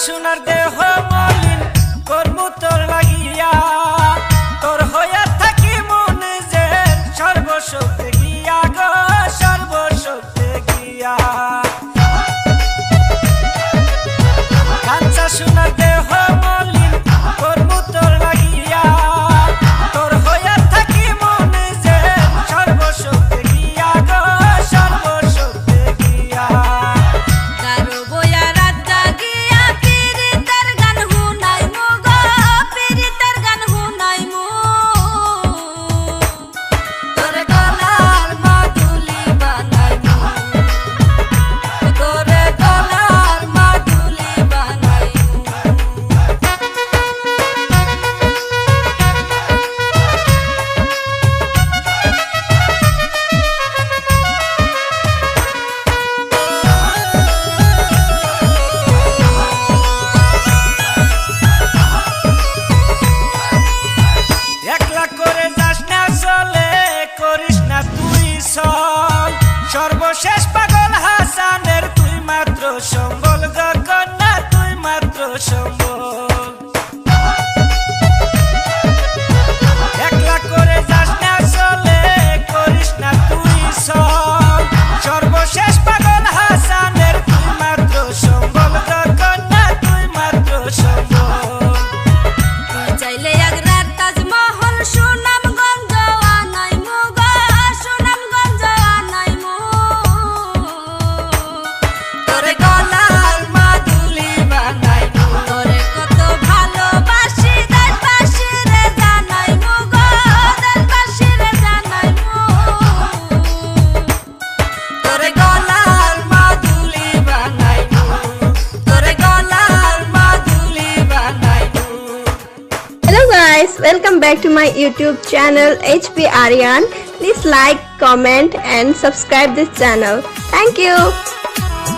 সোনার দেহ মলিন কর্মু তোর লাগিয়া তোর হইয়া থাকি মনে যে সর্বশক্তি গিয়া গো সর্বশক্তি গিয়া কাঞ্চা সোনার দেহ মলিন কর্মু তোর লাগিয়া তোর হইয়া থাকি মনে যে সর্বশক্তি গিয়া গো সর্বশক্তি গিয়া সর্বশেষ পাগল হাসানের তুই মাত্র সম্বল গগনা তুই মাত্র সম্বল একলা করে যাস না চলে করিস না তুই সব সর্বশেষ পাগল হাসানের তুই মাত্র সম্বল গগনা তুই মাত্র সম্বল তুই চাইলে এক রাত তাজমহল সুনামগঞ্জ আনাই মুগা সুনামগঞ্জ আনাই মু তোরে গলার মাদুলি বানাই তোরে কত ভালোবাসি দেশবাসী রে জানাই মুগা দেশবাসী রে জানাই মু তোরে গলার মাদুলি বানাই তোরে গলার মাদুলি বানাই Hello guys, welcome back to my YouTube channel HP Aryan. Please like, comment and subscribe this channel. Thank you.